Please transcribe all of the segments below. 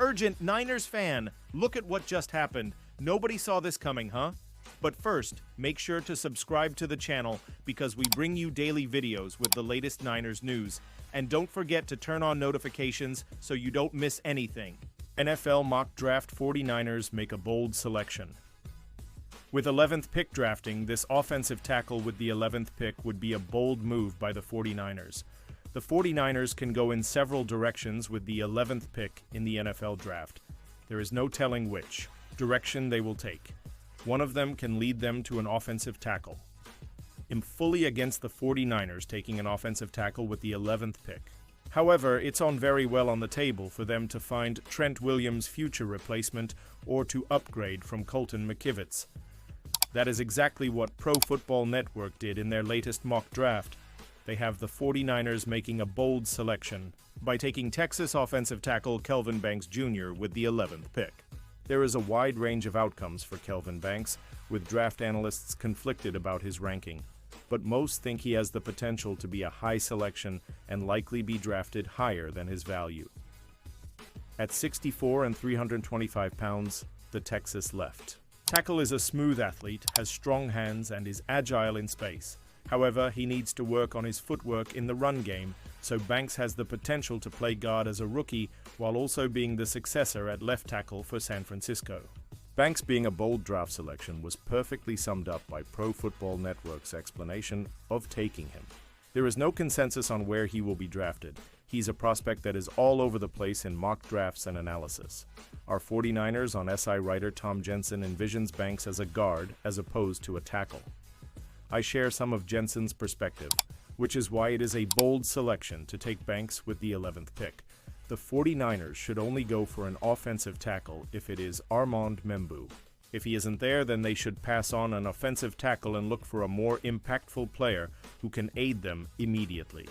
Urgent Niners fan, look at what just happened. Nobody saw this coming, huh? But first, make sure to subscribe to the channel because we bring you daily videos with the latest Niners news. And don't forget to turn on notifications so you don't miss anything. NFL mock draft 49ers make a bold selection. With 11th pick drafting, this offensive tackle with the 11th pick would be a bold move by the 49ers. The 49ers can go in several directions with the 11th pick in the NFL draft. There is no telling which direction they will take. One of them can lead them to an offensive tackle. I'm fully against the 49ers taking an offensive tackle with the 11th pick. However, it's on very well on the table for them to find Trent Williams' future replacement or to upgrade from Colton McKivitz. That is exactly what Pro Football Network did in their latest mock draft. They have the 49ers making a bold selection by taking Texas offensive tackle Kelvin Banks Jr. with the 11th pick. There is a wide range of outcomes for Kelvin Banks, with draft analysts conflicted about his ranking, but most think he has the potential to be a high selection and likely be drafted higher than his value. At 6'4" and 325 pounds, the Texas left tackle is a smooth athlete, has strong hands, and is agile in space. However, he needs to work on his footwork in the run game, so Banks has the potential to play guard as a rookie while also being the successor at left tackle for San Francisco. Banks being a bold draft selection was perfectly summed up by Pro Football Network's explanation of taking him. There is no consensus on where he will be drafted. He's a prospect that is all over the place in mock drafts and analysis. Our 49ers on SI writer Tom Jensen envisions Banks as a guard as opposed to a tackle. I share some of Jensen's perspective, which is why it is a bold selection to take Banks with the 11th pick. The 49ers should only go for an offensive tackle if it is Armand Membou. If he isn't there, then they should pass on an offensive tackle and look for a more impactful player who can aid them immediately.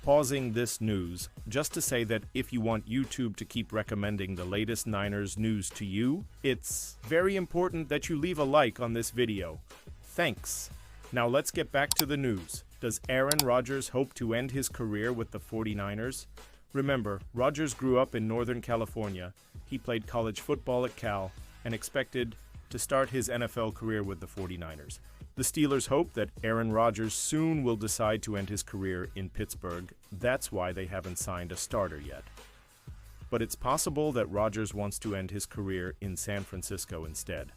Pausing this news, just to say that if you want YouTube to keep recommending the latest Niners news to you, it's very important that you leave a like on this video. Thanks. Now let's get back to the news. Does Aaron Rodgers hope to end his career with the 49ers? Remember, Rodgers grew up in Northern California. He played college football at Cal and expected to start his NFL career with the 49ers. The Steelers hope that Aaron Rodgers soon will decide to end his career in Pittsburgh. That's why they haven't signed a starter yet. But it's possible that Rodgers wants to end his career in San Francisco instead.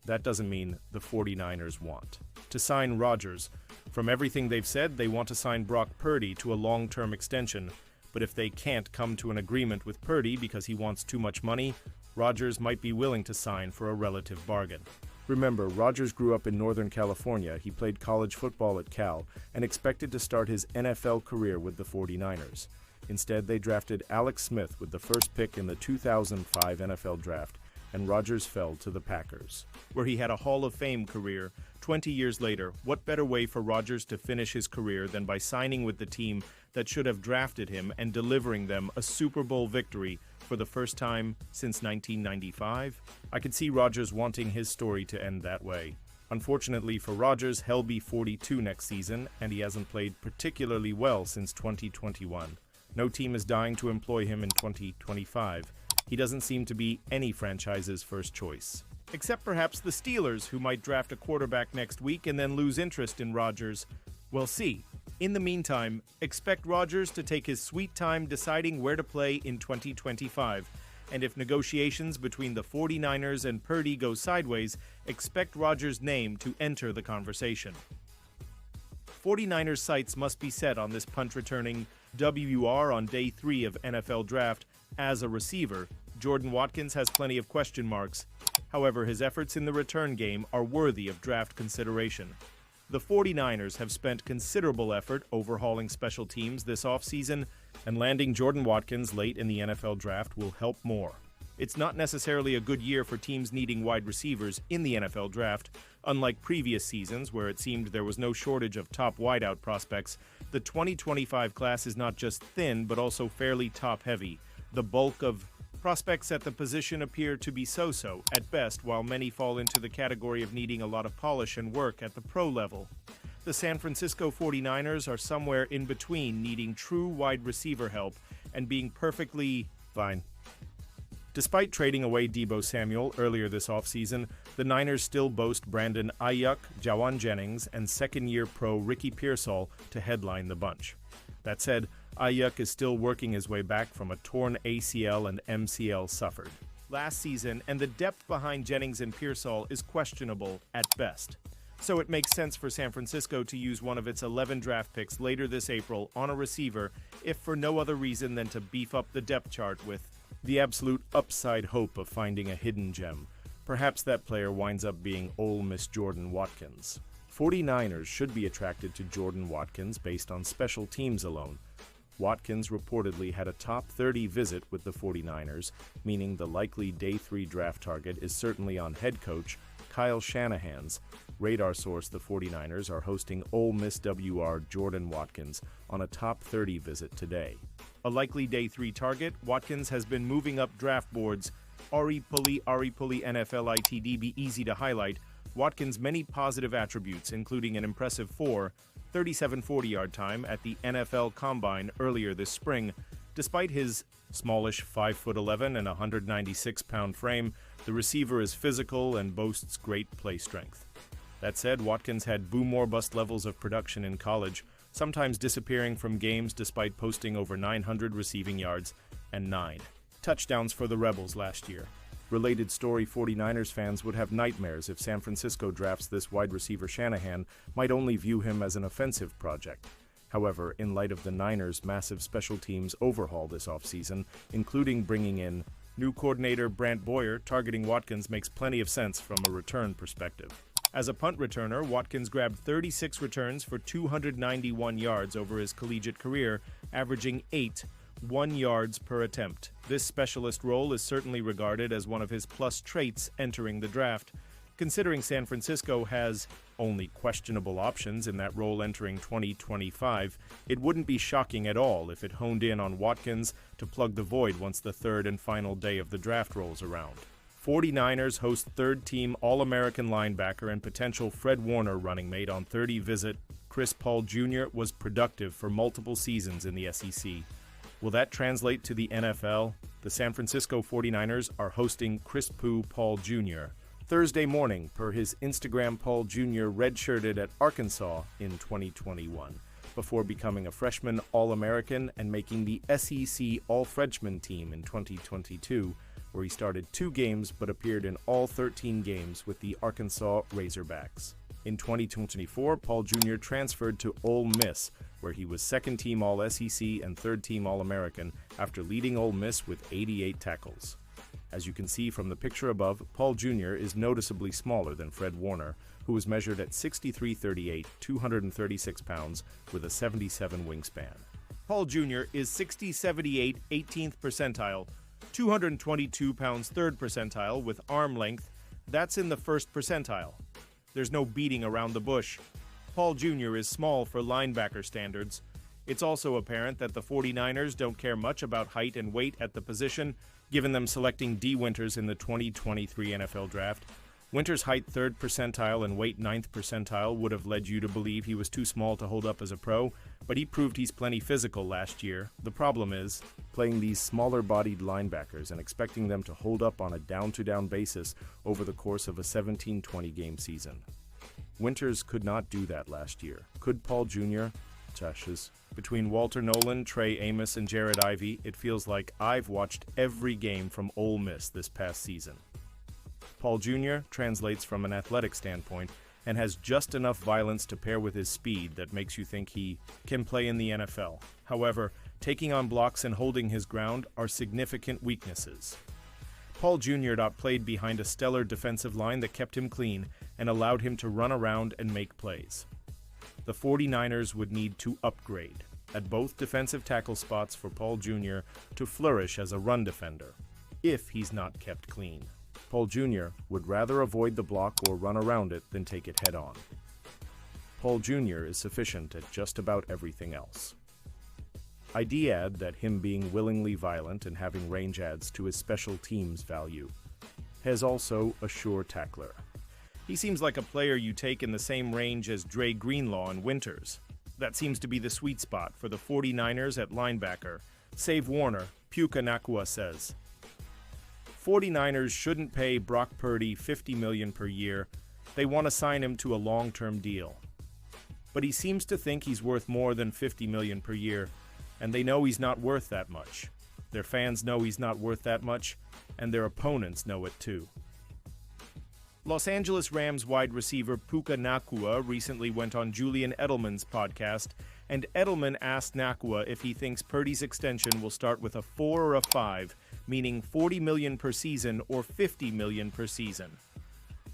That doesn't mean the 49ers want to sign Rodgers. From everything they've said, they want to sign Brock Purdy to a long-term extension. But if they can't come to an agreement with Purdy because he wants too much money, Rodgers might be willing to sign for a relative bargain. Remember, Rodgers grew up in Northern California. He played college football at Cal and expected to start his NFL career with the 49ers. Instead, they drafted Alex Smith with the first pick in the 2005 NFL Draft, and Rodgers fell to the Packers, where he had a Hall of Fame career. 20 years later, what better way for Rodgers to finish his career than by signing with the team that should have drafted him and delivering them a Super Bowl victory for the first time since 1995? I could see Rodgers wanting his story to end that way. Unfortunately for Rodgers, he'll be 42 next season, and he hasn't played particularly well since 2021. No team is dying to employ him in 2025. He doesn't seem to be any franchise's first choice. Except perhaps the Steelers, who might draft a quarterback next week and then lose interest in Rodgers. We'll see. In the meantime, expect Rodgers to take his sweet time deciding where to play in 2025. And if negotiations between the 49ers and Purdy go sideways, expect Rodgers' name to enter the conversation. 49ers sights must be set on this punt-returning WR on day 3 of NFL Draft. As a receiver, Jordan Watkins has plenty of question marks. However, his efforts in the return game are worthy of draft consideration. The 49ers have spent considerable effort overhauling special teams this offseason, and landing Jordan Watkins late in the NFL Draft will help more. It's not necessarily a good year for teams needing wide receivers in the NFL Draft. Unlike previous seasons, where it seemed there was no shortage of top wideout prospects, the 2025 class is not just thin, but also fairly top-heavy. The bulk of prospects at the position appear to be so-so at best, while many fall into the category of needing a lot of polish and work at the pro level. The San Francisco 49ers are somewhere in between, needing true wide receiver help and being perfectly fine. Despite trading away Deebo Samuel earlier this offseason, the Niners still boast Brandon Ayuk, Jawan Jennings, and second-year pro Ricky Pearsall to headline the bunch. That said, Ayuk is still working his way back from a torn ACL and MCL suffered last season, and the depth behind Jennings and Pearsall is questionable at best. So it makes sense for San Francisco to use one of its 11 draft picks later this April on a receiver, if for no other reason than to beef up the depth chart with the absolute upside hope of finding a hidden gem. Perhaps that player winds up being Ole Miss Jordan Watkins. 49ers should be attracted to Jordan Watkins based on special teams alone. Watkins reportedly had a top 30 visit with the 49ers, meaning the likely day 3 draft target is certainly on head coach Kyle Shanahan's radar source. The 49ers are hosting Ole Miss WR Jordan Watkins on a top 30 visit today. A likely day 3 target, Watkins has been moving up draft boards. Ari Pulley NFL ITD be easy to highlight. Watkins' many positive attributes, including an impressive 37 40-yard time at the NFL Combine earlier this spring. Despite his smallish 5'11" and 196-pound frame, the receiver is physical and boasts great play strength. That said, Watkins had boom-or-bust levels of production in college, sometimes disappearing from games despite posting over 900 receiving yards and 9 touchdowns for the Rebels last year. Related story: 49ers fans would have nightmares if San Francisco drafts this wide receiver. Shanahan might only view him as an offensive project. However, in light of the Niners' massive special teams overhaul this offseason, including bringing in new coordinator Brant Boyer, targeting Watkins makes plenty of sense from a return perspective. As a punt returner, Watkins grabbed 36 returns for 291 yards over his collegiate career, averaging 1 yards per attempt. This specialist role is certainly regarded as one of his plus traits entering the draft. Considering San Francisco has only questionable options in that role entering 2025, it wouldn't be shocking at all if it honed in on Watkins to plug the void once the third and final day of the draft rolls around. 49ers host third-team All-American linebacker and potential Fred Warner running mate on 30 visit. Chris Paul Jr. was productive for multiple seasons in the SEC. Will that translate to the NFL? The San Francisco 49ers are hosting Chris Paul Jr. Thursday morning. Per his Instagram, Paul Jr. redshirted at Arkansas in 2021, before becoming a freshman All-American and making the SEC All-Freshman team in 2022, where he started 2 games but appeared in all 13 games with the Arkansas Razorbacks. In 2024, Paul Jr. transferred to Ole Miss, where he was second-team All-SEC and third-team All-American after leading Ole Miss with 88 tackles. As you can see from the picture above, Paul Jr. is noticeably smaller than Fred Warner, who was measured at 6'3", 236 pounds, with a 77 wingspan. Paul Jr. is 60'78", 18th percentile, 222 pounds, 3rd percentile, with arm length. That's in the 1st percentile. There's no beating around the bush. Paul Jr. is small for linebacker standards. It's also apparent that the 49ers don't care much about height and weight at the position, given them selecting D. Winters in the 2023 NFL Draft. Winters' height 3rd percentile and weight 9th percentile would have led you to believe he was too small to hold up as a pro, but he proved he's plenty physical last year. The problem is playing these smaller-bodied linebackers and expecting them to hold up on a down-to-down basis over the course of a 17-20 game season. Winters could not do that last year. Could Paul Jr.? Tushes. Between Walter Nolan, Trey Amos, and Jared Ivey, it feels like I've watched every game from Ole Miss this past season. Paul Jr. translates from an athletic standpoint and has just enough violence to pair with his speed that makes you think he can play in the NFL. However, taking on blocks and holding his ground are significant weaknesses. Paul Jr. played behind a stellar defensive line that kept him clean and allowed him to run around and make plays. The 49ers would need to upgrade at both defensive tackle spots for Paul Jr. to flourish as a run defender, if he's not kept clean. Paul Jr. would rather avoid the block or run around it than take it head-on. Paul Jr. is sufficient at just about everything else. I'd add that him being willingly violent and having range adds to his special teams value. Has also a sure tackler. He seems like a player you take in the same range as Dre Greenlaw and Winters. That seems to be the sweet spot for the 49ers at linebacker. Save Warner, Puka Nakua says. 49ers shouldn't pay Brock Purdy $50 million per year. They want to sign him to a long-term deal. But he seems to think he's worth more than $50 million per year, and they know he's not worth that much. Their fans know he's not worth that much, and their opponents know it too. Los Angeles Rams wide receiver Puka Nacua recently went on Julian Edelman's podcast, and Edelman asked Nacua if he thinks Purdy's extension will start with a 4 or a 5, meaning $40 million per season or $50 million per season.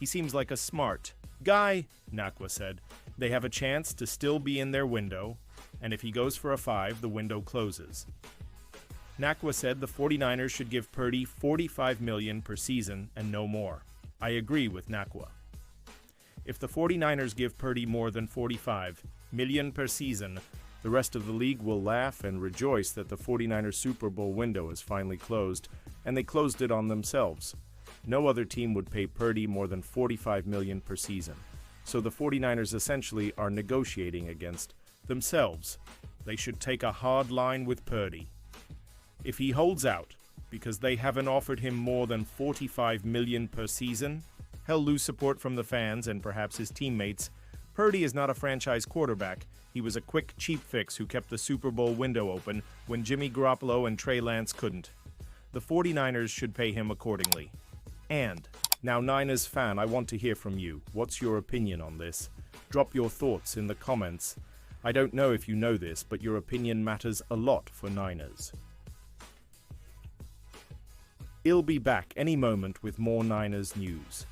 He seems like a smart guy, Nacua said. They have a chance to still be in their window, and if he goes for a 5, the window closes. Nacua said the 49ers should give Purdy $45 million per season and no more. I agree with Nacua. If the 49ers give Purdy more than $45 million per season, the rest of the league will laugh and rejoice that the 49ers Super Bowl window is finally closed, and they closed it on themselves. No other team would pay Purdy more than $45 million per season. So the 49ers essentially are negotiating against themselves. They should take a hard line with Purdy. If he holds out, because they haven't offered him more than $45 million per season, he'll lose support from the fans and perhaps his teammates. Purdy is not a franchise quarterback. He was a quick, cheap fix who kept the Super Bowl window open when Jimmy Garoppolo and Trey Lance couldn't. The 49ers should pay him accordingly. And, now Niners fan, I want to hear from you. What's your opinion on this? Drop your thoughts in the comments. I don't know if you know this, but your opinion matters a lot for Niners. I'll be back any moment with more Niners news.